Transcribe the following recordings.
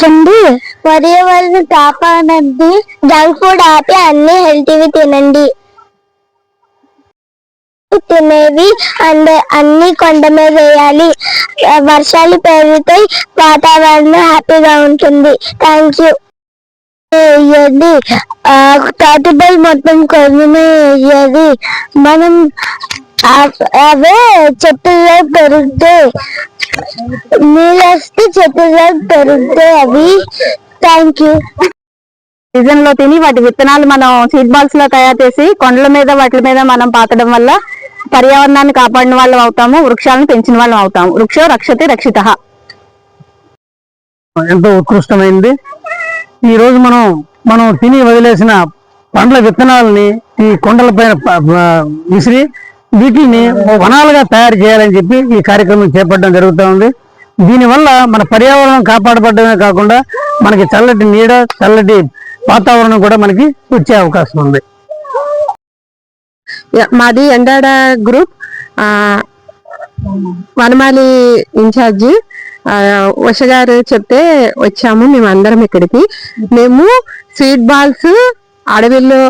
రక్షించండి, పర్యావరణం కాపాడండి, జంక్ ఫుడ్ ఆపి అన్ని హెల్తీవి తినండి, తినేవి అన్ని కొండ మీద వేయాలి, వర్షాలు పెరుగుతాయి, వాతావరణం హ్యాపీగా ఉంటుంది. Thank you. వేయాలి, తాటిపై మొత్తం కొన్ని వేయాలి, మనం అవే చెట్టుగా పెరుగుతాయి, నీళ్ళు వస్తే చెట్టుగా పెరుగుతాయి అవి. Thank you. సీజన్ లో తిని వాటి విత్తనాలు మనం సీడ్ బాల్స్ లో తయారు చేసి కొండల మీద వాటి మీద మనం పాతడం వల్ల పర్యావరణాన్ని కాపాడిన వాళ్ళం అవుతాము, వృక్షాలను పెంచిన వాళ్ళం అవుతాము. వృక్షో రక్షతే రక్షితః. ఎంతో ఉత్కృష్టమైంది. ఈ రోజు మనం తిని వదిలేసిన పండ్ల విత్తనాలని ఈ కొండలపైన విసిరి వీటిని వనాలుగా తయారు చేయాలని చెప్పి ఈ కార్యక్రమం చేపట్టడం జరుగుతూ ఉంది. దీనివల్ల మన పర్యావరణం కాపాడబడమే కాకుండా మనకి చల్లటి నీడ, చల్లటి వాతావరణం కూడా మనకి వచ్చే అవకాశం ఉంది. మాది ఎండాడ గ్రూప్ వనమాలి ఇన్ఛార్జి ఉష గారు చెప్తే వచ్చాము మేమందరం ఇక్కడికి. మేము సీడ్ బాల్స్ అడవిలో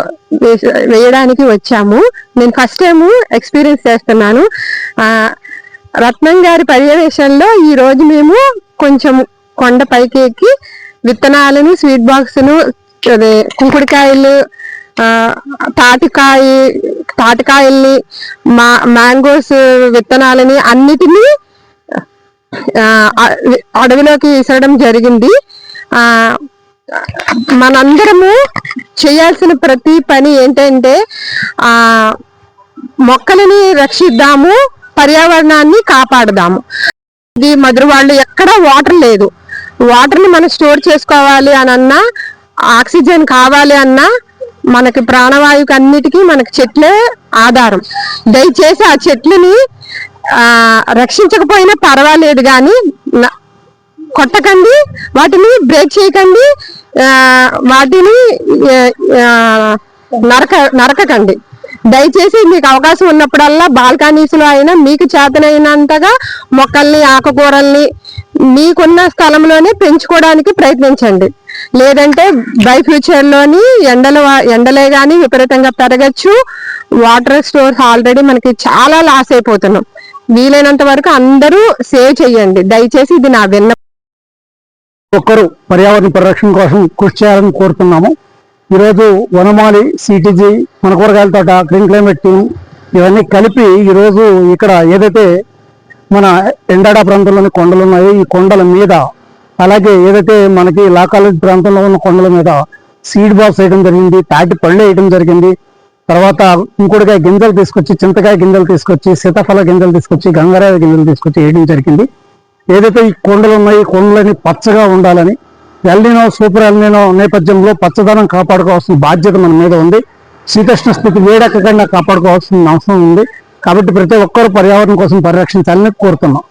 వేయడానికి వచ్చాము. నేను ఫస్ట్ టైం ఎక్స్పీరియన్స్ చేస్తున్నాను. రత్నం గారి పర్యవేక్షణలో ఈ రోజు మేము కొంచెం కొండ పైకి ఎక్కి విత్తనాలను, స్వీట్ బాక్స్ ను, కుంకుడికాయలు, తాటికాయల్ని, మ్యాంగోస్ విత్తనాలని అన్నిటినీ అడవిలోకి విసరడం జరిగింది. మనందరము చేయాల్సిన ప్రతి పని ఏంటంటే మొక్కలని రక్షిద్దాము, పర్యావరణాన్ని కాపాడదాము. ఇది మధుర వాళ్ళు ఎక్కడ వాటర్ లేదు, వాటర్ ని మనం స్టోర్ చేసుకోవాలి అని అన్నా, ఆక్సిజన్ కావాలి అన్నా, మనకి ప్రాణవాయువుకి అన్నిటికీ మనకి చెట్లే ఆధారం. దయచేసి ఆ చెట్లని రక్షించకపోయినా పర్వాలేదు కానీ కొట్టకండి, వాటిని బ్రేక్ చేయకండి, వాటిని నరకకండి. దయచేసి మీకు అవకాశం ఉన్నప్పుడల్లా బాల్కనీస్ లో అయినా మీకు చేతనైనంతగా మొక్కల్ని, ఆకుకూరల్ని మీకున్న స్థలంలోనే పెంచుకోవడానికి ప్రయత్నించండి. లేదంటే బై ఫ్యూచర్ లోని ఎండలే గాని విపరీతంగా పెరగచ్చు. వాటర్ స్టోర్స్ ఆల్రెడీ మనకి చాలా లాస్ అయిపోతున్నాం. వీలైనంత వరకు అందరూ సేవ్ చేయండి దయచేసి. ఇది నా విన్నపం. ఒక్కరు పర్యావరణ పరిరక్షణ కోసం కృషి చేయాలని కోరుతున్నాము. ఈరోజు వనమాలి, సిటీజీ, మన కూరగాయల తోట, గ్రీన్ క్లైమేట్ టీమ్ ఇవన్నీ కలిపి ఈరోజు ఇక్కడ ఏదైతే మన ఎండాడ ప్రాంతంలోని కొండలు ఉన్నాయో ఈ కొండల మీద, అలాగే ఏదైతే మనకి లా కాలేజ్ ప్రాంతంలో ఉన్న కొండల మీద సీడ్ బాల్స్ వేయడం జరిగింది, తాటి పళ్ళు వేయడం జరిగింది. తర్వాత ఇంకోటికాయ గింజలు తీసుకొచ్చి, చింతకాయ గింజలు తీసుకొచ్చి, సీతాఫల గింజలు తీసుకొచ్చి, గంగరాయ గింజలు తీసుకొచ్చి వేయడం జరిగింది. ఏదైతే ఈ కొండలు ఉన్నాయి ఈ కొండలని పచ్చగా ఉండాలని, ఎల్నినో సూపర్ ఎల్నినో నేపథ్యంలో పచ్చదనం కాపాడుకోవాల్సిన బాధ్యత మన మీద ఉంది. శీతోష్ణ స్థితి వేడెక్కకుండా కాపాడుకోవాల్సిన అవసరం ఉంది. కాబట్టి ప్రతి ఒక్కరూ పర్యావరణం కోసం పరిరక్షించాలని కోరుతున్నాం.